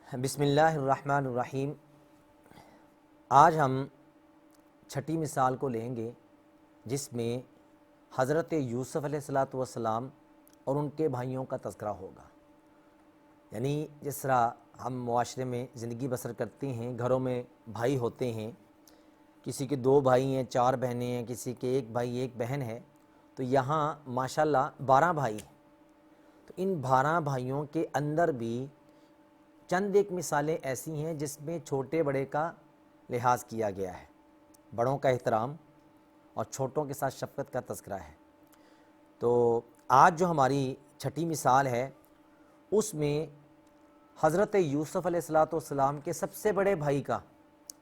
بسم اللہ الرحمن الرحیم۔ آج ہم چھٹی مثال کو لیں گے جس میں حضرت یوسف علیہ السلام اور ان کے بھائیوں کا تذکرہ ہوگا۔ یعنی جس طرح ہم معاشرے میں زندگی بسر کرتے ہیں، گھروں میں بھائی ہوتے ہیں، کسی کے 2 بھائی ہیں، 4 بہنیں ہیں، کسی کے 1 بھائی 1 بہن ہے، تو یہاں ماشاءاللہ 12 بھائی ہیں۔ تو ان 12 بھائیوں کے اندر بھی چند ایک مثالیں ایسی ہیں جس میں چھوٹے بڑے کا لحاظ کیا گیا ہے، بڑوں کا احترام اور چھوٹوں کے ساتھ شفقت کا تذکرہ ہے۔ تو آج جو ہماری چھٹی مثال ہے اس میں حضرت یوسف علیہ السلام کے سب سے بڑے بھائی کا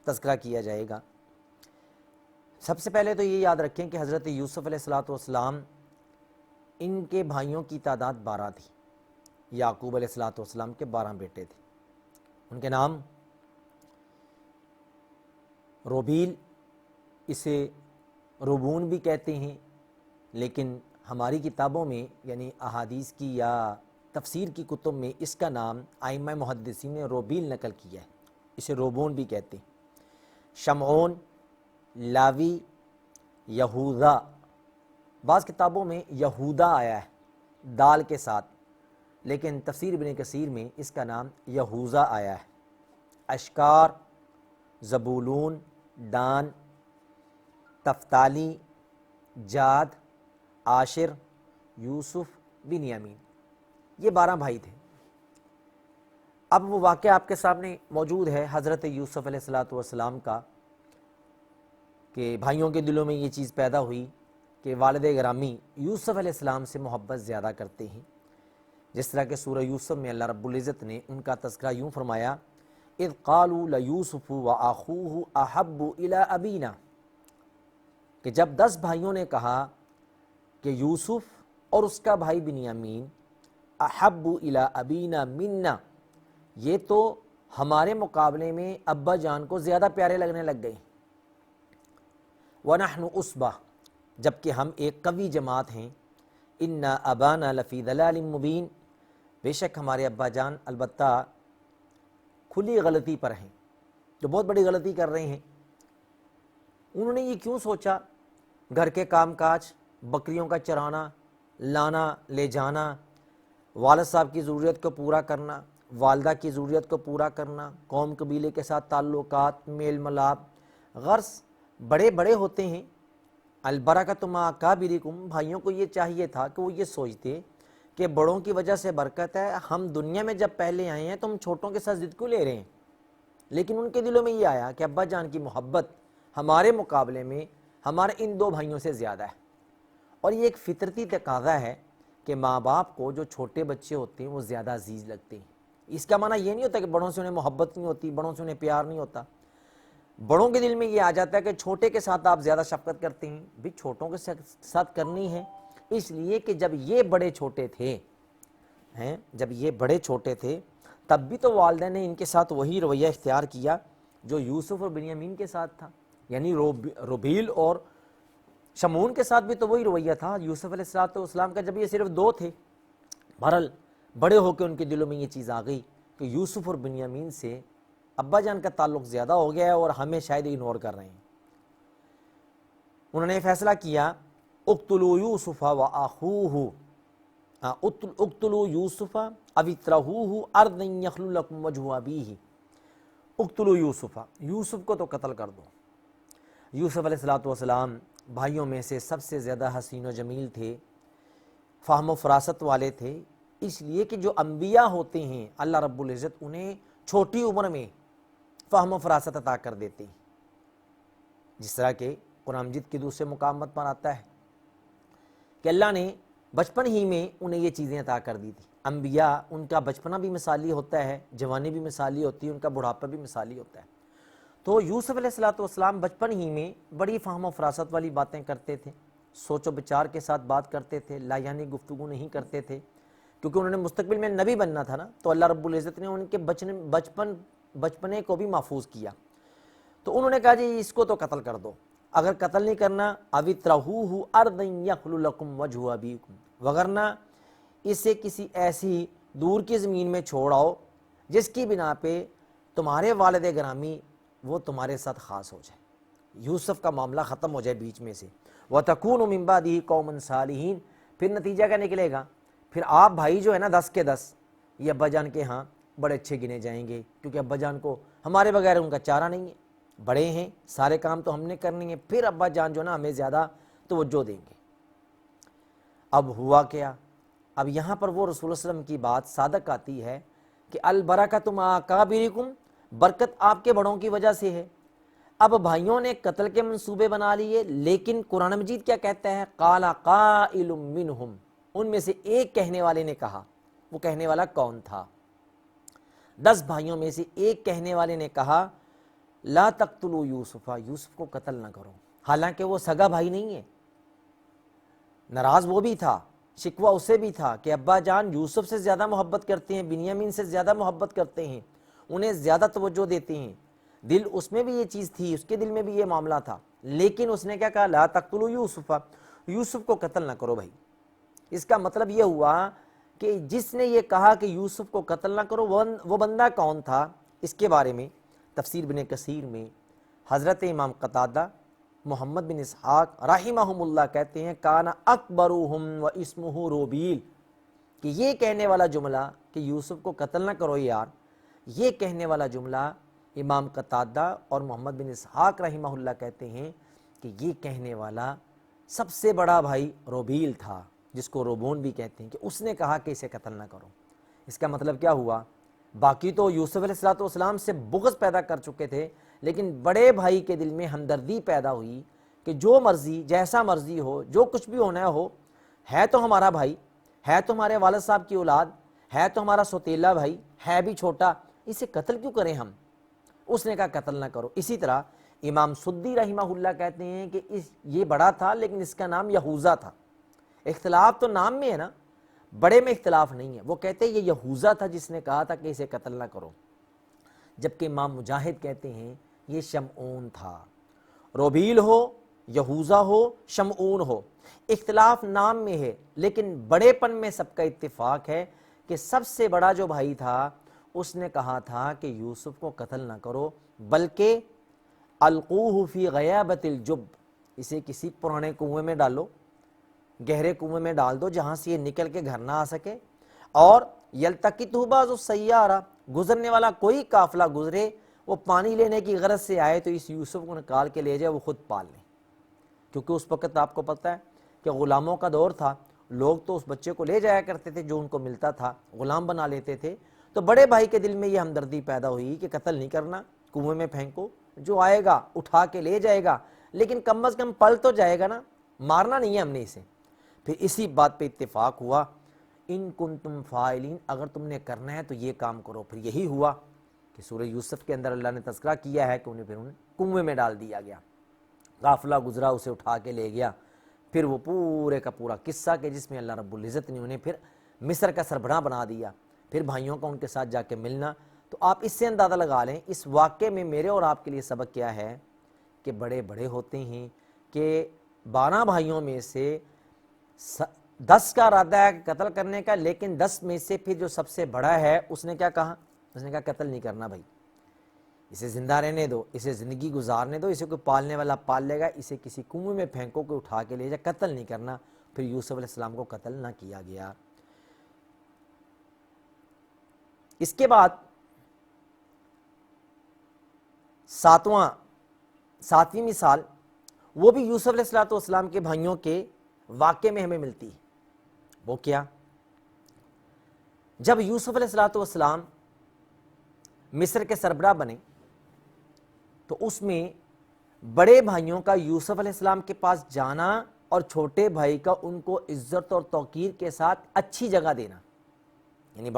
تذکرہ کیا جائے گا۔ سب سے پہلے تو یہ یاد رکھیں کہ حضرت یوسف علیہ السلام ان کے بھائیوں کی تعداد 12 تھی۔ یعقوب علیہ السلام کے 12 بیٹے تھے۔ ان کے نام روبیل، اسے روبون بھی کہتے ہیں، لیکن ہماری کتابوں میں یعنی احادیث کی یا تفسیر کی کتب میں اس کا نام ائمہ محدثین نے روبیل نقل کیا ہے، اسے روبون بھی کہتے ہیں۔ شمعون، لاوی، یہوذا، بعض کتابوں میں یہودا آیا ہے دال کے ساتھ، لیکن تفسیر ابن کثیر میں اس کا نام یہوذا آیا ہے۔ اشکار، زبولون، دان، تفتالی، جاد، عاشر، یوسف، بنیامین، یہ 12 بھائی تھے۔ اب وہ واقعہ آپ کے سامنے موجود ہے حضرت یوسف علیہ السلام کا، کہ بھائیوں کے دلوں میں یہ چیز پیدا ہوئی کہ والد گرامی یوسف علیہ السلام سے محبت زیادہ کرتے ہیں۔ جس طرح کہ سورہ یوسف میں اللہ رب العزت نے ان کا تذکرہ یوں فرمایا، اذ قالوا لیوسف واخوہ احب الی ابینا، کہ جب 10 بھائیوں نے کہا کہ یوسف اور اس کا بھائی بنیامین احب الی ابینا منا، یہ تو ہمارے مقابلے میں ابا جان کو زیادہ پیارے لگنے لگ گئے۔ وَنَحْنُ عُصْبَةٌ، جبکہ ہم ایک قوی جماعت ہیں۔ إِنَّا أَبَانَا لَفِي ضَلَالٍ مُبِينٍ، بے شک ہمارے ابا جان البتہ کھلی غلطی پر ہیں، جو بہت بڑی غلطی کر رہے ہیں۔ انہوں نے یہ کیوں سوچا؟ گھر کے کام کاج، بکریوں کا چرانا، لانا لے جانا، والد صاحب کی ضرورت کو پورا کرنا، والدہ کی ضرورت کو پورا کرنا، قوم قبیلے کے ساتھ تعلقات، میل ملاپ، غرض بڑے بڑے ہوتے ہیں۔ البرکۃ مع اکابرکم، بھائیوں کو یہ چاہیے تھا کہ وہ یہ سوچتے کہ بڑوں کی وجہ سے برکت ہے، ہم دنیا میں جب پہلے آئے ہیں تو ہم چھوٹوں کے ساتھ ضد کیوں لے رہے ہیں؟ لیکن ان کے دلوں میں یہ آیا کہ ابا جان کی محبت ہمارے مقابلے میں ہمارے ان 2 بھائیوں سے زیادہ ہے، اور یہ ایک فطرتی تقاضا ہے کہ ماں باپ کو جو چھوٹے بچے ہوتے ہیں وہ زیادہ عزیز لگتے ہیں۔ اس کا معنی یہ نہیں ہوتا کہ بڑوں سے انہیں محبت نہیں ہوتی، بڑوں سے انہیں پیار نہیں ہوتا۔ بڑوں کے دل میں یہ آ جاتا ہے کہ چھوٹے کے ساتھ آپ زیادہ شفقت کرتے ہیں، بھی چھوٹوں کے ساتھ کرنی ہے، اس لیے کہ جب یہ بڑے چھوٹے تھے جب یہ بڑے چھوٹے تھے تب بھی تو والدین نے ان کے ساتھ وہی رویہ اختیار کیا جو یوسف اور بنیامین کے ساتھ تھا، یعنی روبیل اور شمعون کے ساتھ بھی تو وہی رویہ تھا یوسف علیہ السلام کا، جب یہ صرف 2 تھے۔ بہرحال بڑے ہو کے ان کے دلوں میں یہ چیز آ گئی کہ یوسف اور بنیامین سے ابا جان کا تعلق زیادہ ہو گیا ہے اور ہمیں شاید اگنور کر رہے ہیں۔ انہوں نے فیصلہ کیا، اقتلوا یوسف واخوہ، اقتلوا یوسف او اطرحوہ ارضا یخل لکم وجہ ابیہ، اقتلوا یوسف، یوسف کو تو قتل کر دو۔ یوسف علیہ السلام بھائیوں میں سے سب سے زیادہ حسین و جمیل تھے، فہم و فراست والے تھے، اس لیے کہ جو انبیاء ہوتے ہیں اللہ رب العزت انہیں چھوٹی عمر میں فہم و فراست عطا کر دیتے ہیں، جس طرح کہ قرآن مجید کے دوسرے مقامات پر آتا ہے کہ اللہ نے بچپن ہی میں انہیں یہ چیزیں عطا کر دی تھی۔ انبیاء ان کا بچپنا بھی مثالی ہوتا ہے، جوانی بھی مثالی ہوتی ہے، ان کا بڑھاپا بھی مثالی ہوتا ہے۔ تو یوسف علیہ السلام بچپن ہی میں بڑی فہم و فراست والی باتیں کرتے تھے، سوچ و بچار کے ساتھ بات کرتے تھے، لا یعنی گفتگو نہیں کرتے تھے، کیونکہ انہوں نے مستقبل میں نبی بننا تھا نا، تو اللہ رب العزت نے ان کے بچپنے کو بھی محفوظ کیا۔ تو انہوں نے کہا جی اس کو تو قتل کر دو، اگر قتل نہیں کرنا او اطرحوہ ارضا یخل لکم وجہ ابیکم، وگرنہ اسے کسی ایسی دور کی زمین میں چھوڑ آؤ جس کی بنا پہ تمہارے والد گرامی وہ تمہارے ساتھ خاص ہو جائے، یوسف کا معاملہ ختم ہو جائے بیچ میں سے۔ وَتَكُونُ مِن بَعْدِهِ قَوْمًا صَالِحِينَ، پھر نتیجہ کیا نکلے گا؟ پھر آپ بھائی جو ہے نا 10 کے 10 یہ ابا جان کے ہاں بڑے اچھے گنے جائیں گے، کیونکہ ابا جان کو ہمارے بغیر ان کا چارہ نہیں ہے، بڑے ہیں، سارے کام تو ہم نے کرنے ہیں، پھر ابا جان جو نا ہمیں زیادہ توجہ دیں گے۔ اب ہوا کیا؟ اب یہاں پر وہ رسول اللہ صلی اللہ علیہ وسلم کی بات صادق آتی ہے کہ البرکۃ مع اکابرکم، برکت آپ کے بڑوں کی وجہ سے ہے۔ اب بھائیوں نے قتل کے منصوبے بنا لیے، لیکن قرآن مجید کیا کہتا ہے؟ قال قائل منہم، ان میں سے ایک کہنے والے نے کہا۔ وہ کہنے والا کون تھا؟ 10 بھائیوں میں سے ایک کہنے والے نے کہا لا تقتلوا یوسف، یوسف کو قتل نہ کرو، حالانکہ وہ سگا بھائی نہیں ہے، ناراض وہ بھی تھا، شکوہ اسے بھی تھا کہ ابا جان یوسف سے زیادہ محبت کرتے ہیں، بنیامین سے زیادہ محبت کرتے ہیں، انہیں زیادہ توجہ دیتے ہیں، دل اس میں بھی یہ چیز تھی، اس کے دل میں بھی یہ معاملہ تھا، لیکن اس نے کیا کہا؟ لا تقتلوا یوسف، یوسف کو قتل نہ کرو۔ بھائی اس کا مطلب یہ ہوا کہ جس نے یہ کہا کہ یوسف کو قتل نہ کرو وہ بندہ کون تھا؟ اس کے بارے میں تفسیر ابن کثیر میں حضرت امام قتادہ محمد بن اسحاق رحمہم اللہ کہتے ہیں کان اکبرہم و اسمہ روبیل، کہ یہ کہنے والا جملہ کہ یوسف کو قتل نہ کرو یار، یہ کہنے والا جملہ امام قتادہ اور محمد بن اسحاق رحمہ اللہ کہتے ہیں کہ یہ کہنے والا سب سے بڑا بھائی روبیل تھا، جس کو روبون بھی کہتے ہیں، کہ اس نے کہا کہ اسے قتل نہ کرو۔ اس کا مطلب کیا ہوا؟ باقی تو یوسف علیہ السلام سے بغض پیدا کر چکے تھے، لیکن بڑے بھائی کے دل میں ہمدردی پیدا ہوئی کہ جو مرضی جیسا مرضی ہو، جو کچھ بھی ہونا ہو، ہے تو ہمارا بھائی، ہے تو ہمارے والد صاحب کی اولاد، ہے تو ہمارا سوتیلا بھائی، ہے بھی چھوٹا، اسے قتل کیوں کریں ہم؟ اس نے کہا قتل نہ کرو۔ اسی طرح امام سدی رحمہ اللہ کہتے ہیں کہ یہ بڑا تھا لیکن اس کا نام یہوذا تھا، اختلاف تو نام میں ہے نا، بڑے میں اختلاف نہیں ہے، وہ کہتے ہیں یہ یہوذا تھا جس نے کہا تھا کہ اسے قتل نہ کرو، جبکہ امام مجاہد کہتے ہیں یہ شمعون تھا۔ روبیل ہو، یہوذا ہو، شمعون ہو، اختلاف نام میں ہے، لیکن بڑے پن میں سب کا اتفاق ہے کہ سب سے بڑا جو بھائی تھا اس نے کہا تھا کہ یوسف کو قتل نہ کرو، بلکہ القوہ فی غیابت الجب، اسے کسی پرانے کنویں میں ڈالو، گہرے کنویں میں ڈال دو جہاں سے یہ نکل کے گھر نہ آ سکے، اور یلتقطہ بعض السیارہ، گزرنے والا کوئی قافلہ گزرے، وہ پانی لینے کی غرض سے آئے تو اس یوسف کو نکال کے لے جائے، وہ خود پال لیں، کیونکہ اس وقت آپ کو پتہ ہے کہ غلاموں کا دور تھا، لوگ تو اس بچے کو لے جایا کرتے تھے، جو ان کو ملتا تھا غلام بنا لیتے تھے۔ تو بڑے بھائی کے دل میں یہ ہمدردی پیدا ہوئی کہ قتل نہیں کرنا، کنویں میں پھینکو، جو آئے گا اٹھا کے لے جائے گا، لیکن کم از کم پل تو جائے گا نا، مارنا نہیں ہے ہم نے اسے۔ پھر اسی بات پہ اتفاق ہوا ان کنتم فاعلین، اگر تم نے کرنا ہے تو یہ کام کرو۔ پھر یہی ہوا کہ سورہ یوسف کے اندر اللہ نے تذکرہ کیا ہے کہ انہیں پھر کنویں میں ڈال دیا گیا، قافلہ گزرا اسے اٹھا کے لے گیا، پھر وہ پورے کا پورا قصہ کہ جس میں اللہ رب العزت نے انہیں پھر مصر کا سربراہ بنا دیا، پھر بھائیوں کا ان کے ساتھ جا کے ملنا۔ تو آپ اس سے اندازہ لگا لیں اس واقعے میں میرے اور آپ کے لیے سبق کیا ہے کہ بڑے بڑے ہوتے ہیں، کہ 12 بھائیوں میں سے 10 کا ارادہ ہے قتل کرنے کا، لیکن 10 میں سے پھر جو سب سے بڑا ہے اس نے کیا کہا؟ اس نے کہا قتل نہیں کرنا بھائی، اسے زندہ رہنے دو، اسے زندگی گزارنے دو، اسے کوئی پالنے والا پال لے گا، اسے کسی کنویں میں پھینکو، کوئی اٹھا کے لے جا، قتل نہیں کرنا۔ پھر یوسف علیہ السلام کو قتل نہ کیا گیا۔ اس کے بعد ساتویں مثال وہ بھی یوسف علیہ السلام کے بھائیوں کے واقعے میں ہمیں ملتی ہے۔ وہ کیا؟ جب یوسف علیہ السلام مصر کے سربراہ بنے تو اس میں بڑے بھائیوں کا یوسف علیہ السلام کے پاس جانا اور چھوٹے بھائی کا ان کو عزت اور توقیر کے ساتھ اچھی جگہ دینا، یعنی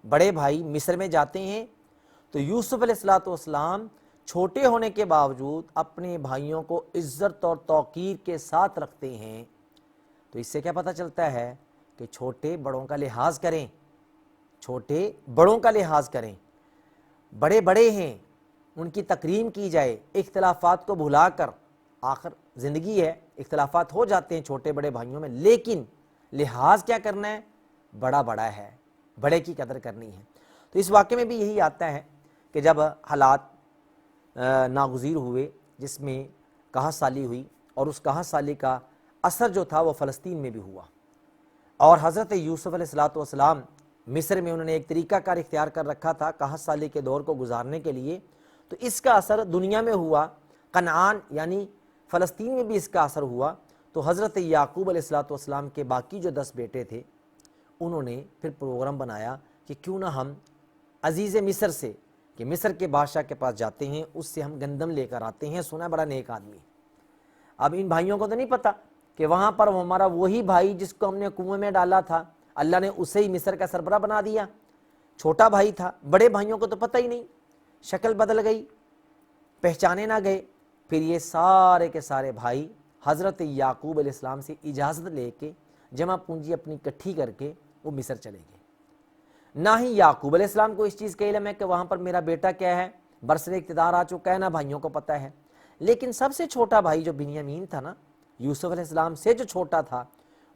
بڑے بھائی مصر میں جاتے ہیں تو یوسف علیہ السلام چھوٹے ہونے کے باوجود اپنے بھائیوں کو عزت اور توقیر کے ساتھ رکھتے ہیں۔ تو اس سے کیا پتہ چلتا ہے کہ چھوٹے بڑوں کا لحاظ کریں، چھوٹے بڑوں کا لحاظ کریں، بڑے بڑے ہیں ان کی تکریم کی جائے، اختلافات کو بھلا کر، آخر زندگی ہے، اختلافات ہو جاتے ہیں چھوٹے بڑے بھائیوں میں، لیکن لحاظ کیا کرنا ہے؟ بڑا بڑا ہے، بڑے کی قدر کرنی ہے۔ تو اس واقعے میں بھی یہی آتا ہے کہ جب حالات ناگزیر ہوئے جس میں قحط سالی ہوئی، اور اس قحط سالی کا اثر جو تھا وہ فلسطین میں بھی ہوا، اور حضرت یوسف علیہ السلام مصر میں انہوں نے ایک طریقہ کار اختیار کر رکھا تھا قحط سالی کے دور کو گزارنے کے لیے، تو اس کا اثر دنیا میں ہوا، کنعان یعنی فلسطین میں بھی اس کا اثر ہوا۔ تو حضرت یعقوب علیہ السلام کے باقی جو 10 بیٹے تھے انہوں نے پھر پروگرام بنایا کہ کیوں نہ ہم عزیز مصر سے، کہ مصر کے بادشاہ کے پاس جاتے ہیں، اس سے ہم گندم لے کر آتے ہیں، سنا بڑا نیک آدمی۔ اب ان بھائیوں کو تو نہیں پتا کہ وہاں پر ہمارا وہی بھائی جس کو ہم نے کنویں میں ڈالا تھا، اللہ نے اسے ہی مصر کا سربراہ بنا دیا، چھوٹا بھائی تھا۔ بڑے بھائیوں کو تو پتہ ہی نہیں، شکل بدل گئی، پہچانے نہ گئے۔ پھر یہ سارے کے سارے بھائی حضرت یعقوب علیہ السلام سے اجازت لے کے جمع پونجی اپنی اکٹھی کر کے وہ مصر چلے گئے۔ نہ ہی یعقوب علیہ السلام کو اس چیز کا علم ہے کہ وہاں پر میرا بیٹا کیا ہے، برسر اقتدار آ چکا ہے، نہ بھائیوں کو پتہ ہے۔ لیکن سب سے چھوٹا بھائی جو بنیامین تھا نا، یوسف علیہ السلام سے جو چھوٹا تھا،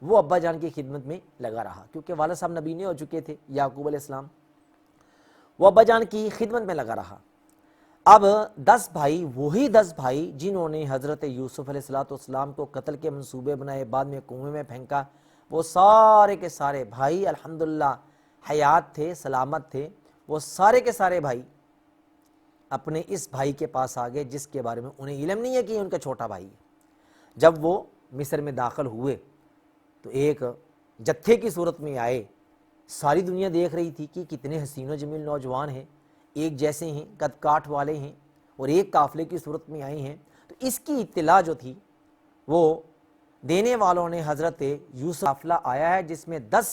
وہ ابا جان کی خدمت میں لگا رہا، کیونکہ والد صاحب نبی نے ہو چکے تھے یعقوب علیہ السلام، وہ ابا جان کی خدمت میں لگا رہا۔ اب 10 بھائی، وہی 10 بھائی جنہوں نے حضرت یوسف علیہ السلام کو قتل کے منصوبے بنائے، بعد میں کنویں میں پھینکا، وہ سارے کے سارے بھائی الحمدللہ حیات تھے، سلامت تھے۔ وہ سارے کے سارے بھائی اپنے اس بھائی کے پاس آ گئے جس کے بارے میں انہیں علم نہیں ہے کہ یہ ان کا چھوٹا بھائی ہے۔ جب وہ مصر میں داخل ہوئے تو ایک جتھے کی صورت میں آئے، ساری دنیا دیکھ رہی تھی کہ کتنے حسین و جمیل نوجوان ہیں، ایک جیسے ہیں، قد کاٹ والے ہیں، اور ایک قافلے کی صورت میں آئے ہیں۔ تو اس کی اطلاع جو تھی وہ دینے والوں نے حضرت یوسف قافلہ آیا ہے جس میں 10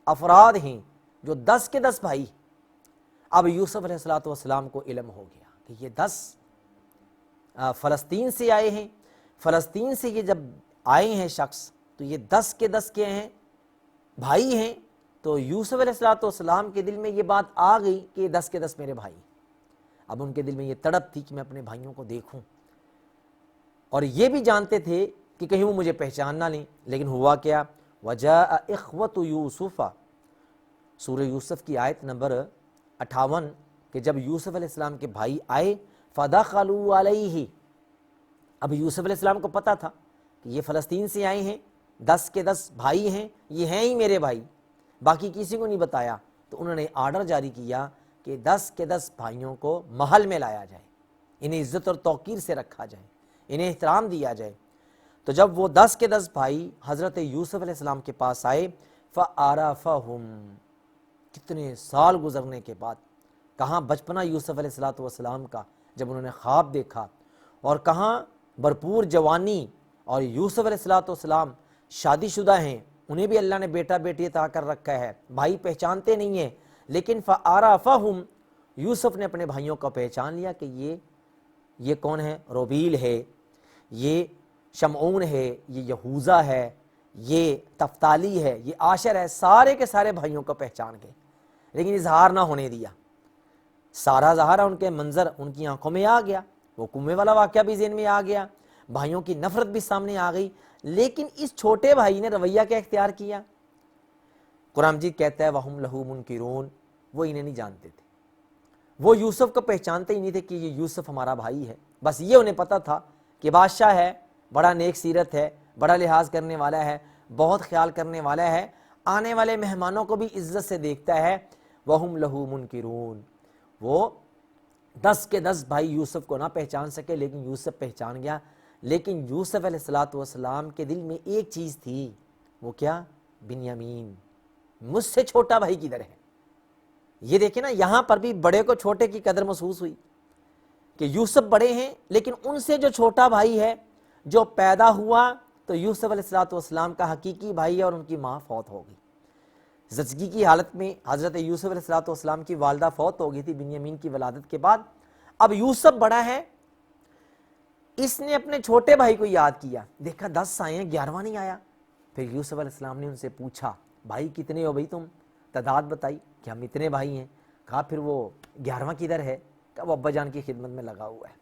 افراد ہیں، جو 10 کے 10 بھائی۔ اب یوسف علیہ السلام کو علم ہو گیا کہ یہ 10 فلسطین سے آئے ہیں، فلسطین سے یہ جب آئے ہیں شخص تو یہ 10 کے 10 کے ہیں، بھائی ہیں۔ تو یوسف علیہ السلام کے دل میں یہ بات آ گئی کہ یہ 10 کے 10 میرے بھائی۔ اب ان کے دل میں یہ تڑپ تھی کہ میں اپنے بھائیوں کو دیکھوں، اور یہ بھی جانتے تھے کہ کہیں وہ مجھے پہچان نہ لیں۔ لیکن ہوا کیا، وجاء اخوۃ یوسف، سورہ یوسف کی آیت نمبر 58، کہ جب یوسف علیہ السلام کے بھائی آئے، فدخلوا علیہ، اب یوسف علیہ السلام کو پتا تھا کہ یہ فلسطین سے آئے ہیں، 10 کے 10 بھائی ہیں، یہ ہیں ہی میرے بھائی، باقی کسی کو نہیں بتایا۔ تو انہوں نے آرڈر جاری کیا کہ 10 کے 10 بھائیوں کو محل میں لایا جائے، انہیں عزت اور توقیر سے رکھا جائے، انہیں احترام دیا جائے۔ تو جب وہ 10 کے 10 بھائی حضرت یوسف علیہ السلام کے پاس آئے، فَعَرَفَهُمْ، کتنے سال گزرنے کے بعد، کہاں بچپنا یوسف علیہ السلام کا جب انہوں نے خواب دیکھا، اور کہاں بھرپور جوانی، اور یوسف علیہ السلام شادی شدہ ہیں، انہیں بھی اللہ نے بیٹا بیٹی عطا کر رکھا ہے، بھائی پہچانتے نہیں ہیں، لیکن فَعَرَفَهُمْ، یوسف نے اپنے بھائیوں کو پہچان لیا کہ یہ کون ہے، روبیل ہے، یہ شمعون ہے، یہ یہوذا ہے، یہ تفتالی ہے، یہ عاشر ہے، سارے کے سارے بھائیوں کو پہچان گئے، لیکن اظہار نہ ہونے دیا۔ سارا ظاہرہ ان کے منظر ان کی آنکھوں میں آ گیا، وہ کنویں والا واقعہ بھی ذہن میں آ گیا، بھائیوں کی نفرت بھی سامنے آ گئی، لیکن اس چھوٹے بھائی نے رویہ کیا اختیار کیا؟ قرآن مجید کہتا ہے وَهُمْ لَهُ مُنْكِرُونَ، وہ انہیں نہیں جانتے تھے، وہ یوسف کو پہچانتے ہی نہیں تھے کہ یہ یوسف ہمارا بھائی ہے، بس یہ انہیں پتا تھا کہ بادشاہ ہے، بڑا نیک سیرت ہے، بڑا لحاظ کرنے والا ہے، بہت خیال کرنے والا ہے، آنے والے مہمانوں کو بھی عزت سے دیکھتا ہے۔ وَهُمْ لَهُ مُنْكِرُونَ، وہ 10 کے 10 بھائی یوسف کو نہ پہچان سکے، لیکن یوسف پہچان گیا۔ لیکن یوسف علیہ السلام کے دل میں ایک چیز تھی، وہ کیا؟ بنیامین، مجھ سے چھوٹا بھائی کدھر ہے؟ یہ دیکھیں نا، یہاں پر بھی بڑے کو چھوٹے کی قدر محسوس ہوئی کہ یوسف بڑے ہیں، لیکن ان سے جو چھوٹا بھائی ہے جو پیدا ہوا، تو یوسف علیہ السلام کا حقیقی بھائی ہے، اور ان کی ماں فوت ہو گئی۔ زچگی کی حالت میں حضرت یوسف علیہ السلام کی والدہ فوت ہو گئی تھی بنیامین کی ولادت کے بعد۔ اب یوسف بڑا ہے، اس نے اپنے چھوٹے بھائی کو یاد کیا، دیکھا 10 آئے ہیں، 11واں نہیں آیا۔ پھر یوسف علیہ السلام نے ان سے پوچھا بھائی کتنے ہو بھائی، تم تعداد بتائی کہ ہم اتنے بھائی ہیں۔ کہا پھر وہ 11واں کدھر ہے؟ کہ وہ ابا جان کی خدمت میں لگا ہوا ہے۔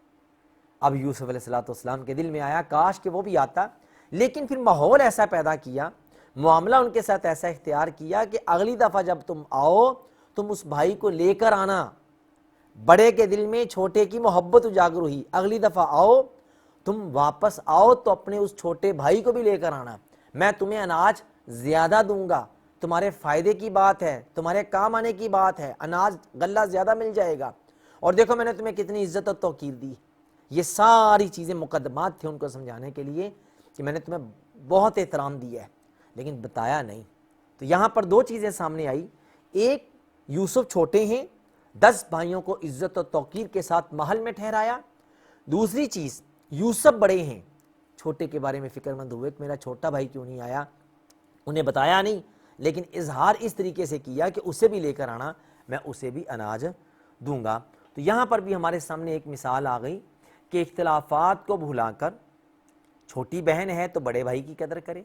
اب یوسف علیہ السلام کے دل میں آیا کاش کہ وہ بھی آتا، لیکن پھر ماحول ایسا پیدا کیا، معاملہ ان کے ساتھ ایسا اختیار کیا کہ اگلی دفعہ جب تم آؤ تم اس بھائی کو لے کر آنا۔ بڑے کے دل میں چھوٹے کی محبت اجاگر ہوئی، اگلی دفعہ آؤ، تم واپس آؤ تو اپنے اس چھوٹے بھائی کو بھی لے کر آنا، میں تمہیں اناج زیادہ دوں گا، تمہارے فائدے کی بات ہے، تمہارے کام آنے کی بات ہے، اناج غلہ زیادہ مل جائے گا، اور دیکھو میں نے تمہیں کتنی عزت اور توقیر دی۔ یہ ساری چیزیں مقدمات تھے ان کو سمجھانے کے لیے کہ میں نے تمہیں بہت احترام دیا ہے لیکن بتایا نہیں۔ تو یہاں پر دو چیزیں سامنے آئی، ایک یوسف چھوٹے ہیں، 10 بھائیوں کو عزت و توقیر کے ساتھ محل میں ٹھہرایا، دوسری چیز یوسف بڑے ہیں، چھوٹے کے بارے میں فکر مند ہوئے کہ میرا چھوٹا بھائی کیوں نہیں آیا، انہیں بتایا نہیں لیکن اظہار اس طریقے سے کیا کہ اسے بھی لے کر آنا، میں اسے بھی اناج دوں گا۔ تو یہاں پر بھی ہمارے سامنے ایک مثال آ گئی کہ اختلافات کو بھلا کر، چھوٹی بہن ہے تو بڑے بھائی کی قدر کرے،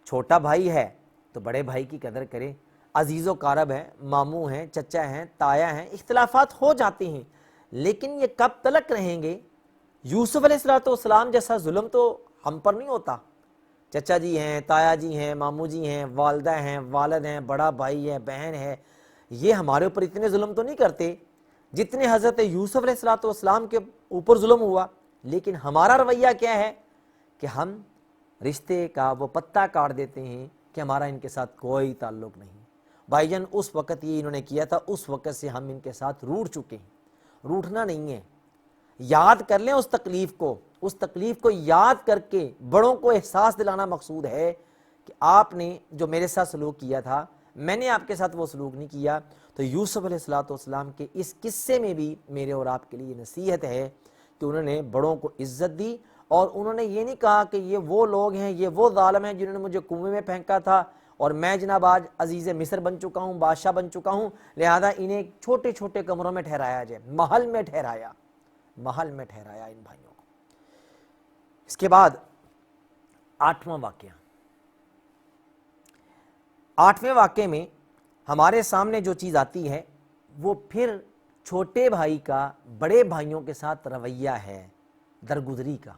چھوٹا بھائی ہے تو بڑے بھائی کی قدر کرے، عزیز و قارب ہیں، ماموں ہیں، چچا ہیں، تایا ہیں، اختلافات ہو جاتے ہیں لیکن یہ کب تلک رہیں گے؟ یوسف علیہ السلام جیسا ظلم تو ہم پر نہیں ہوتا، چچا جی ہیں، تایا جی ہیں، ماموں جی ہیں، والدہ ہیں، والد ہیں، بڑا بھائی ہے، بہن ہے، یہ ہمارے اوپر اتنے ظلم تو نہیں کرتے جتنے حضرت یوسف علیہ السلام کے اوپر ظلم ہوا۔ لیکن ہمارا رویہ کیا ہے کہ ہم رشتے کا وہ پتہ کاٹ دیتے ہیں کہ ہمارا ان کے ساتھ کوئی تعلق نہیں۔ بھائی جان اس وقت یہ انہوں نے کیا تھا، اس وقت سے ہم ان کے ساتھ روٹھ چکے ہیں، روٹھنا نہیں ہے، یاد کر لیں اس تکلیف کو یاد کر کے بڑوں کو احساس دلانا مقصود ہے کہ آپ نے جو میرے ساتھ سلوک کیا تھا میں نے آپ کے ساتھ وہ سلوک نہیں کیا۔ تو یوسف علیہ السلام کے اس قصے میں بھی میرے اور آپ کے لیے نصیحت ہے کہ انہوں نے بڑوں کو عزت دی، اور انہوں نے یہ نہیں کہا کہ یہ وہ لوگ ہیں، یہ وہ ظالم ہیں جنہوں نے مجھے کنویں میں پھینکا تھا اور میں جناب آج عزیز مصر بن چکا ہوں، بادشاہ بن چکا ہوں، لہذا انہیں چھوٹے چھوٹے کمروں میں ٹھہرایا جائے، محل میں ٹھہرایا ان بھائیوں کو۔ اس کے بعد 8واں واقعے میں ہمارے سامنے جو چیز آتی ہے وہ پھر چھوٹے بھائی کا بڑے بھائیوں کے ساتھ رویہ ہے، درگزری کا،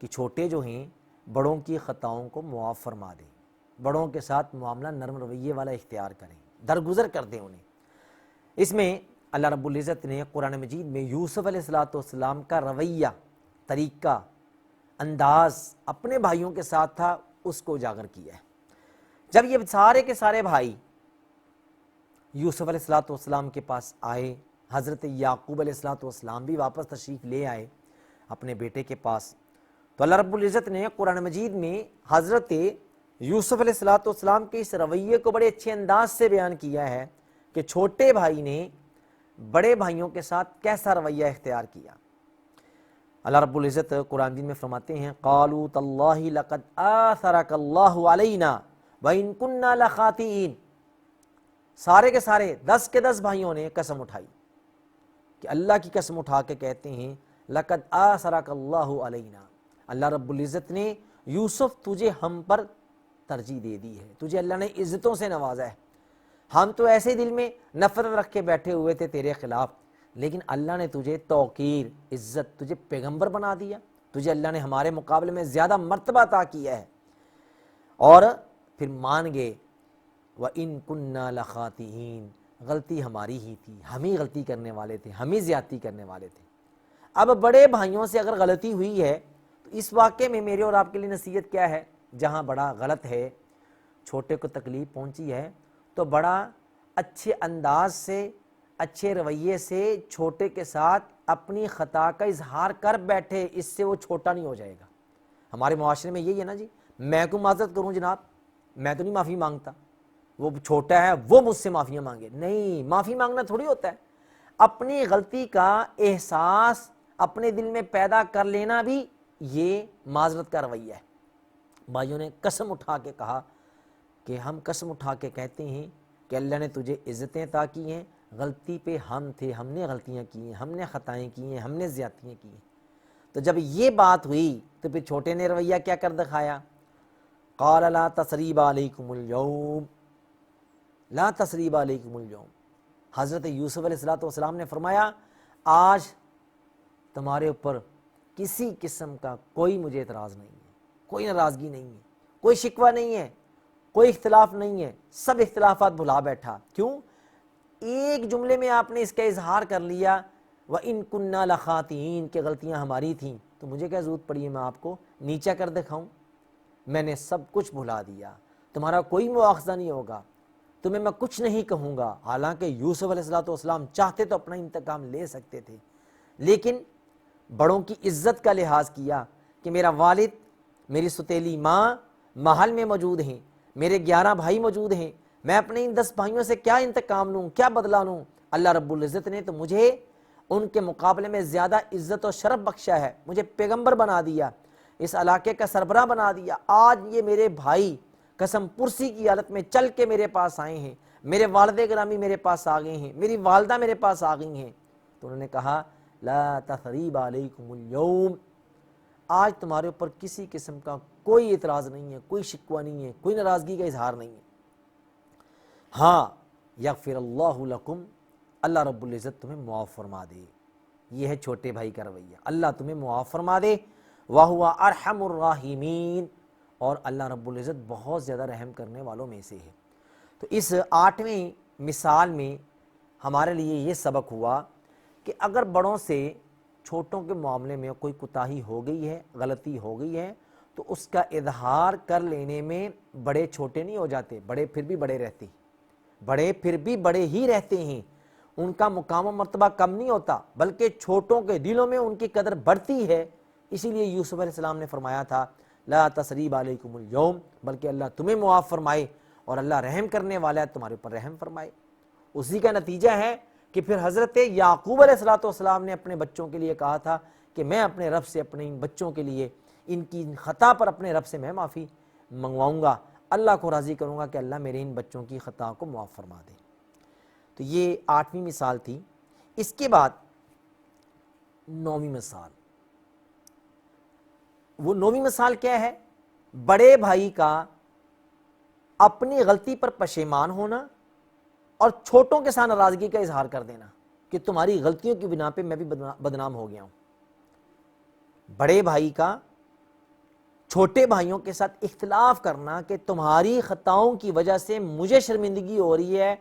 کہ چھوٹے جو ہیں بڑوں کی خطاؤں کو معاف فرما دیں، بڑوں کے ساتھ معاملہ نرم رویے والا اختیار کریں، درگزر کر دیں انہیں۔ اس میں اللہ رب العزت نے قرآن مجید میں یوسف علیہ السلام کا رویہ، طریقہ، انداز اپنے بھائیوں کے ساتھ تھا، اس کو اجاگر کیا ہے۔ جب یہ سارے کے سارے بھائی یوسف علیہ السلام کے پاس آئے، حضرت یعقوب علیہ السلام بھی واپس تشریف لے آئے اپنے بیٹے کے پاس، تو اللہ رب العزت نے قرآن مجید میں حضرت یوسف علیہ السلام کے اس رویے کو بڑے اچھے انداز سے بیان کیا ہے کہ چھوٹے بھائی نے بڑے بھائیوں کے ساتھ کیسا رویہ اختیار کیا۔ اللہ رب العزت قرآن مجید میں فرماتے ہیں قالوا تاللہ لقد آثرک اللہ علینا وإن كنا لخاطئین، سارے کے سارے 10 کے 10 بھائیوں نے قسم اٹھائی کہ اللہ کی قسم اٹھا کے کہتے ہیں لقد آثرک اللہ علینا، اللہ رب العزت نے یوسف تجھے ہم پر ترجیح دے دی ہے، تجھے اللہ نے عزتوں سے نوازا ہے، ہم تو ایسے دل میں نفرت رکھ کے بیٹھے ہوئے تھے تیرے خلاف، لیکن اللہ نے تجھے توقیر، عزت، تجھے پیغمبر بنا دیا، تجھے اللہ نے ہمارے مقابلے میں زیادہ مرتبہ عطا کیا ہے، اور پھر مان گئے وَإِن كُنَّا لَخَاطِئِينَ، غلطی ہماری ہی تھی، ہم ہی غلطی کرنے والے تھے، ہم ہی زیادتی کرنے والے تھے۔ اب بڑے بھائیوں سے اگر غلطی ہوئی ہے تو اس واقعے میں میرے اور آپ کے لیے نصیحت کیا ہے؟ جہاں بڑا غلط ہے، چھوٹے کو تکلیف پہنچی ہے، تو بڑا اچھے انداز سے، اچھے رویے سے چھوٹے کے ساتھ اپنی خطا کا اظہار کر بیٹھے، اس سے وہ چھوٹا نہیں ہو جائے گا۔ ہمارے معاشرے میں یہی ہے نا جی، میں کو معذرت کروں جناب، میں تو نہیں معافی مانگتا، وہ چھوٹا ہے وہ مجھ سے معافیاں مانگے، نہیں، معافی مانگنا تھوڑی ہوتا ہے، اپنی غلطی کا احساس اپنے دل میں پیدا کر لینا بھی یہ معذرت کا رویہ ہے۔ بھائیوں نے قسم اٹھا کے کہا کہ ہم قسم اٹھا کے کہتے ہیں کہ اللہ نے تجھے عزتیں عطا کی ہیں، غلطی پہ ہم تھے، ہم نے غلطیاں کی ہیں، ہم نے خطائیں کی ہیں، ہم نے زیادتیاں کی ہیں۔ تو جب یہ بات ہوئی تو پھر چھوٹے نے رویہ کیا کر دکھایا؟ قال لا تثریب علیکم اليوم، لا تثریب علیکم اليوم، حضرت یوسف علیہ السلام نے فرمایا آج تمہارے اوپر کسی قسم کا کوئی مجھے اعتراض نہیں ہے، کوئی ناراضگی نہیں ہے، کوئی شکوہ نہیں ہے، کوئی اختلاف نہیں ہے، سب اختلافات بھلا بیٹھا۔ کیوں؟ ایک جملے میں آپ نے اس کا اظہار کر لیا وَإِن كُنَّا لَخَاطِئِينَ کہ غلطیاں ہماری تھیں، تو مجھے کیا ضرورت پڑی ہے میں آپ کو نیچا کر دکھاؤں؟ میں نے سب کچھ بھلا دیا، تمہارا کوئی مواخذہ نہیں ہوگا، تمہیں میں کچھ نہیں کہوں گا۔ حالانکہ یوسف علیہ السلام چاہتے تو اپنا انتقام لے سکتے تھے، لیکن بڑوں کی عزت کا لحاظ کیا کہ میرا والد، میری ستیلی ماں محل میں موجود ہیں، میرے 11 بھائی موجود ہیں، میں اپنے ان 10 بھائیوں سے کیا انتقام لوں، کیا بدلہ لوں؟ اللہ رب العزت نے تو مجھے ان کے مقابلے میں زیادہ عزت و شرف بخشا ہے، مجھے پیغمبر بنا دیا، اس علاقے کا سربراہ بنا دیا۔ آج یہ میرے بھائی قسم پرسی کی حالت میں چل کے میرے پاس آئے ہیں، میرے والد گرامی میرے پاس آ گئے ہیں، میری والدہ میرے پاس آ گئی ہیں، تو انہوں نے کہا لا تثریب علیکم اليوم، آج تمہارے اوپر کسی قسم کا کوئی اعتراض نہیں ہے، کوئی شکوہ نہیں ہے، کوئی ناراضگی کا اظہار نہیں ہے۔ ہاں یغفر اللہ لکم، اللہ رب العزت تمہیں معاف فرما دے، یہ ہے چھوٹے بھائی کا رویہ، اللہ تمہیں معاف فرما دے، وَهُوَ أَرْحَمُ الرَّاحِمِينَ، اور اللہ رب العزت بہت زیادہ رحم کرنے والوں میں سے ہے۔ تو اس 8ویں مثال میں ہمارے لیے یہ سبق ہوا کہ اگر بڑوں سے چھوٹوں کے معاملے میں کوئی کوتاہی ہو گئی ہے، غلطی ہو گئی ہے، تو اس کا اظہار کر لینے میں بڑے چھوٹے نہیں ہو جاتے، بڑے پھر بھی بڑے رہتے ہیں، بڑے پھر بھی بڑے ہی رہتے ہیں، ان کا مقام و مرتبہ کم نہیں ہوتا، بلکہ چھوٹوں کے دلوں میں ان کی قدر بڑھتی ہے۔ اسی لیے یوسف علیہ السلام نے فرمایا تھا لا تثریب علیکم اليوم، بلکہ اللہ تمہیں معاف فرمائے اور اللہ رحم کرنے والا ہے، تمہارے اوپر رحم فرمائے۔ اسی کا نتیجہ ہے کہ پھر حضرت یعقوب علیہ السلام نے اپنے بچوں کے لیے کہا تھا کہ میں اپنے رب سے اپنے ان بچوں کے لیے ان کی خطا پر اپنے رب سے میں معافی منگواؤں گا، اللہ کو راضی کروں گا کہ اللہ میرے ان بچوں کی خطا کو معاف فرما دے۔ تو یہ 8ویں مثال تھی۔ اس کے بعد 9ویں مثال، وہ 9ویں مثال کیا ہے؟ بڑے بھائی کا اپنی غلطی پر پشیمان ہونا اور چھوٹوں کے ساتھ ناراضگی کا اظہار کر دینا کہ تمہاری غلطیوں کی بنا پہ میں بھی بدنام ہو گیا ہوں۔ بڑے بھائی کا چھوٹے بھائیوں کے ساتھ اختلاف کرنا کہ تمہاری خطاؤں کی وجہ سے مجھے شرمندگی ہو رہی ہے،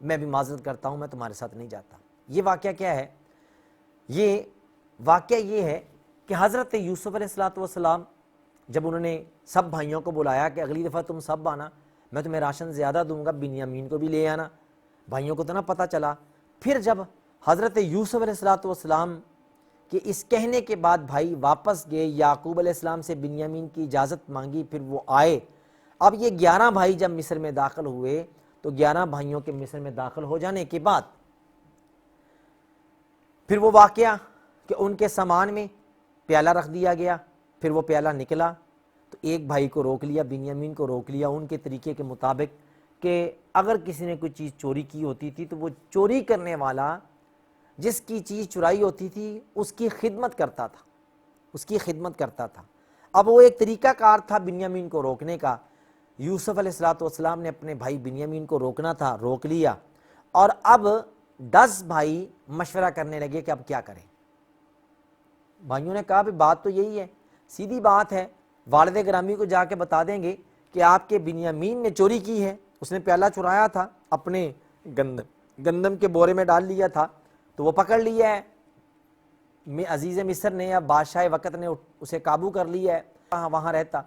میں بھی معذرت کرتا ہوں، میں تمہارے ساتھ نہیں جاتا۔ یہ واقعہ کیا ہے؟ یہ واقعہ یہ ہے کہ حضرت یوسف علیہ السلام جب انہوں نے سب بھائیوں کو بلایا کہ اگلی دفعہ تم سب آنا، میں تمہیں راشن زیادہ دوں گا، بنیامین کو بھی لے آنا، بھائیوں کو تو نہ پتہ چلا۔ پھر جب حضرت یوسف علیہ السلام کہ اس کہنے کے بعد بھائی واپس گئے، یعقوب علیہ السلام سے بنیامین کی اجازت مانگی، پھر وہ آئے۔ اب یہ 11 بھائی جب مصر میں داخل ہوئے تو 11 بھائیوں کے مصر میں داخل ہو جانے کے بعد پھر وہ واقعہ کہ ان کے سامان میں پیالہ رکھ دیا گیا، پھر وہ پیالہ نکلا تو ایک بھائی کو روک لیا، بنیامین کو روک لیا ان کے طریقے کے مطابق کہ اگر کسی نے کوئی چیز چوری کی ہوتی تھی تو وہ چوری کرنے والا جس کی چیز چرائی ہوتی تھی اس کی خدمت کرتا تھا، اس کی خدمت کرتا تھا۔ اب وہ ایک طریقہ کار تھا بنیامین کو روکنے کا، یوسف علیہ السلام نے اپنے بھائی بنیامین کو روکنا تھا، روک لیا، اور اب 10 بھائی مشورہ کرنے لگے کہ اب کیا کریں۔ بھائیوں نے کہا بھی بات تو یہی ہے، سیدھی بات ہے، والد گرامی کو جا کے بتا دیں گے کہ آپ کے بنیامین نے چوری کی ہے، اس نے پیالہ چرایا تھا، اپنے گندم کے بورے میں ڈال لیا تھا تو وہ پکڑ لیا ہے، عزیز مصر نے یا بادشاہ وقت نے اسے قابو کر لیا ہے، وہاں رہتا۔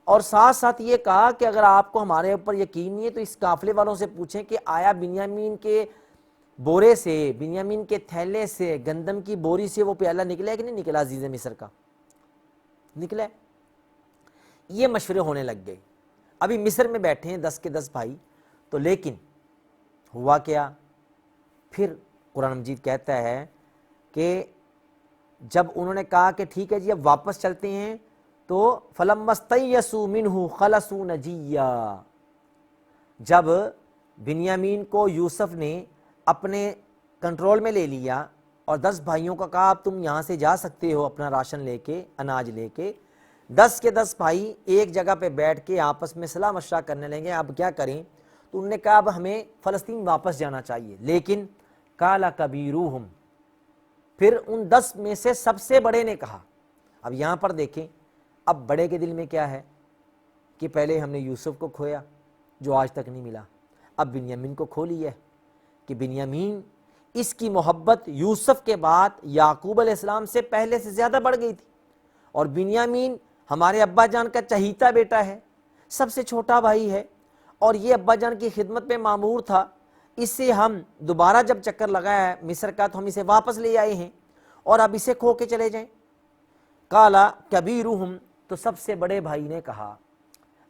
اور ساتھ ساتھ یہ کہا کہ اگر آپ کو ہمارے اوپر یقین نہیں ہے تو اس قافلے والوں سے پوچھیں کہ آیا بنیامین کے بورے سے، بنیامین کے تھیلے سے، گندم کی بوری سے وہ پیالہ نکلا ہے کہ نہیں نکلا؟ عزیز مصر کا نکلا ہے۔ یہ مشورے ہونے لگ گئے، ابھی مصر میں بیٹھے ہیں 10 کے 10 بھائی، تو لیکن ہوا کیا؟ پھر قرآن مجید کہتا ہے کہ جب انہوں نے کہا کہ ٹھیک ہے جی اب واپس چلتے ہیں، تو فَلَمَّا اسْتَيْأَسُوا مِنْهُ خَلَصُوا نَجِيًّا، جب بنیامین کو یوسف نے اپنے کنٹرول میں لے لیا اور 10 بھائیوں کا کہا اب تم یہاں سے جا سکتے ہو اپنا راشن لے کے، اناج لے کے، 10 کے 10 بھائی ایک جگہ پہ بیٹھ کے آپس میں صلاح مشورہ کرنے لگے اب کیا کریں، تو انہوں نے کہا اب ہمیں فلسطین واپس جانا چاہیے، لیکن قَالَ كَبِيرُهُمْ، پھر ان 10 میں سے سب سے بڑے نے کہا۔ اب یہاں پر دیکھیں اب بڑے کے دل میں کیا ہے کہ پہلے ہم نے یوسف کو کھویا جو آج تک نہیں ملا، اب بنیامین کو کھو لیا ہے، کہ بنیامین اس کی محبت یوسف کے بعد یعقوب علیہ السلام سے پہلے سے زیادہ بڑھ گئی تھی، اور بنیامین ہمارے ابا جان کا چہیتا بیٹا ہے، سب سے چھوٹا بھائی ہے، اور یہ ابا جان کی خدمت میں مامور تھا، اس سے ہم دوبارہ جب چکر لگایا ہے مصر کا تو ہم اسے واپس لے آئے ہیں، اور اب اسے کھو کے چلے جائیں۔ قالا کبیرہم، تو سب سے بڑے بھائی نے کہا،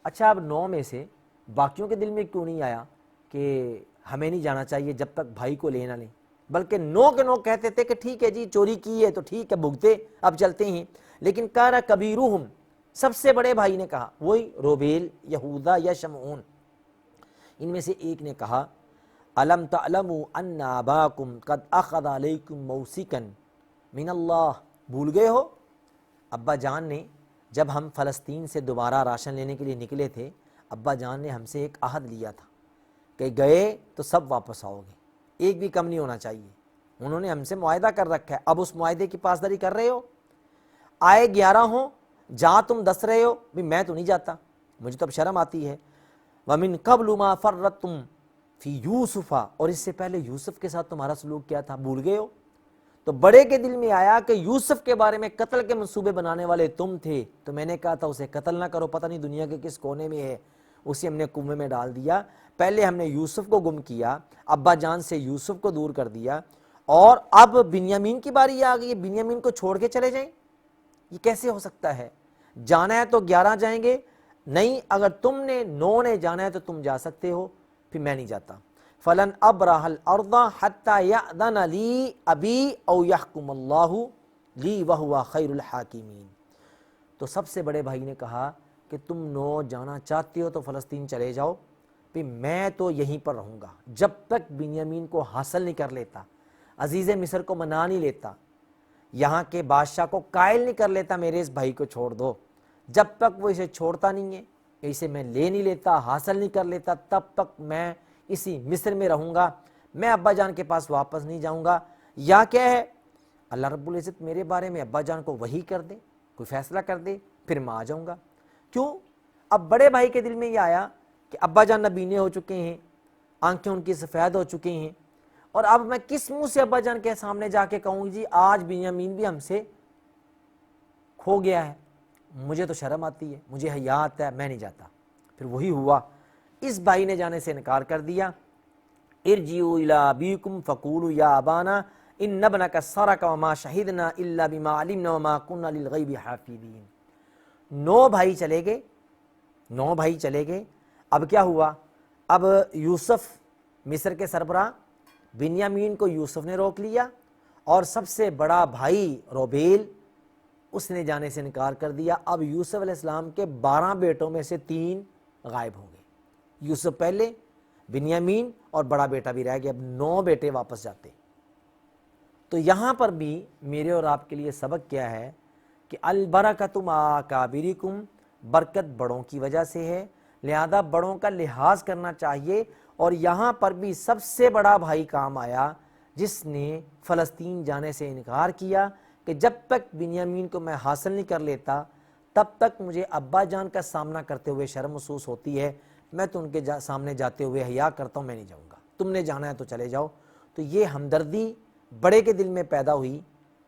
اچھا اب 9 میں سے باقیوں کے دل میں کیوں نہیں آیا کہ ہمیں نہیں جانا چاہیے جب تک بھائی کو لے نہ لیں، بلکہ 9 کے 9 کہتے تھے کہ ٹھیک ہے جی چوری کی ہے تو ٹھیک ہے بھگتے، اب چلتے ہیں۔ لیکن قالا کبیرہم، سب سے بڑے بھائی نے کہا، وہی روبیل، یہودا یا شمعون، ان میں سے ایک نے کہا، الم تعلموا ان اباکم قد اخذ علیکم موثقا من اللہ، بھول گئے ہو ابا جان نے جب ہم فلسطین سے دوبارہ راشن لینے کے لیے نکلے تھے، ابا جان نے ہم سے ایک عہد لیا تھا کہ گئے تو سب واپس آؤ گے، ایک بھی کم نہیں ہونا چاہیے، انہوں نے ہم سے معاہدہ کر رکھا ہے، اب اس معاہدے کی پاسداری کر رہے ہو؟ آئے 11 ہوں جہاں تم 10 رہے ہو، بھی میں تو نہیں جاتا، مجھے تو اب شرم آتی ہے۔ وَمِن قَبْلُ مَا فَرَّطْتُمْ فِي یوسف، اور اس سے پہلے یوسف کے ساتھ تمہارا سلوک کیا تھا، بھول گئے ہو؟ تو بڑے کے دل میں آیا کہ یوسف کے بارے میں قتل کے منصوبے بنانے والے تم تھے، تو میں نے کہا تھا اسے قتل نہ کرو، پتہ نہیں دنیا کے کس کونے میں ہے، اسے ہم نے کنویں میں ڈال دیا۔ پہلے ہم نے یوسف کو گم کیا، ابا جان سے یوسف کو دور کر دیا، اور اب بنیامین کی باری آ گئی ہے، بنیامین کو چھوڑ کے چلے جائیں؟ یہ کیسے ہو سکتا ہے؟ جانا ہے تو 11 جائیں گے، نہیں اگر تم نے 9 نے جانا ہے تو تم جا سکتے ہو، پھر میں نہیں جاتا۔ فلن ابرح الارض حتى يأذن لي ابی او يحكم اللہ لی وهو خیر الحاکمین۔ تو سب سے بڑے بھائی نے کہا کہ تم 9 جانا چاہتے ہو تو فلسطین چلے جاؤ، پھر میں تو یہیں پر رہوں گا جب تک بنیامین کو حاصل نہیں کر لیتا، عزیز مصر کو منا نہیں لیتا، یہاں کے بادشاہ کو قائل نہیں کر لیتا میرے اس بھائی کو چھوڑ دو، جب تک وہ اسے چھوڑتا نہیں ہے، اسے میں لے نہیں لیتا، حاصل نہیں کر لیتا، تب تک میں اسی مصر میں رہوں گا، میں ابا جان کے پاس واپس نہیں جاؤں گا۔ یا کیا ہے، اللہ رب العزت میرے بارے میں ابا جان کو وحی کر دے، کوئی فیصلہ کر دے، پھر میں آ جاؤں گا۔ کیوں؟ اب بڑے بھائی کے دل میں یہ آیا کہ ابا جان نبینے ہو چکے ہیں، آنکھیں ان کی سفید ہو چکی ہیں، اور اب میں کس منہ سے ابا جان کے سامنے جا کے کہوں جی آج بنیامین بھی ہم سے کھو گیا ہے، مجھے تو شرم آتی ہے، مجھے حیا آتا ہے، میں نہیں جاتا۔ پھر وہی ہوا، اس بھائی نے جانے سے انکار کر دیا۔ ارجعوا الی ابیکم فقولوا یا ابانا ان ابنک سرق وما شہدنا الا بما علمنا وما كنا للغیب حافظین۔ 9 بھائی چلے گئے، 9 بھائی چلے گئے۔ اب کیا ہوا؟ اب یوسف مصر کے سربراہ، بنیامین کو یوسف نے روک لیا، اور سب سے بڑا بھائی روبیل اس نے جانے سے انکار کر دیا۔ اب یوسف علیہ السلام کے 12 بیٹوں میں سے 3 غائب ہو گئے، یوسف پہلے، بنیامین اور بڑا بیٹا بھی رہ گیا، اب 9 بیٹے واپس جاتے۔ تو یہاں پر بھی میرے اور آپ کے لیے سبق کیا ہے کہ البرکۃ مع اکابرکم، برکت بڑوں کی وجہ سے ہے، لہذا بڑوں کا لحاظ کرنا چاہیے۔ اور یہاں پر بھی سب سے بڑا بھائی کام آیا جس نے فلسطین جانے سے انکار کیا کہ جب تک بنیامین کو میں حاصل نہیں کر لیتا تب تک مجھے ابا جان کا سامنا کرتے ہوئے شرم محسوس ہوتی ہے، میں تو ان کے سامنے جاتے ہوئے حیا کرتا ہوں، میں نہیں جاؤں گا، تم نے جانا ہے تو چلے جاؤ۔ تو یہ ہمدردی بڑے کے دل میں پیدا ہوئی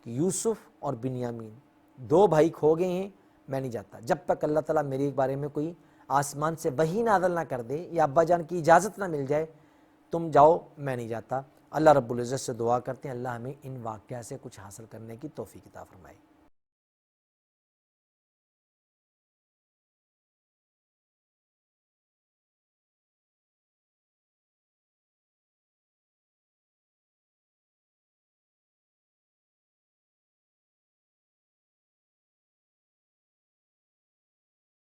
کہ یوسف اور بنیامین 2 بھائی کھو گئے ہیں، میں نہیں جاتا جب تک اللہ تعالیٰ میرے بارے میں کوئی آسمان سے وحی نازل نہ کر دے یا ابا جان کی اجازت نہ مل جائے، تم جاؤ، میں نہیں جاتا۔ اللہ رب العزت سے دعا کرتے ہیں اللہ ہمیں ان واقعہ سے کچھ حاصل کرنے کی توفیق عطا فرمائے۔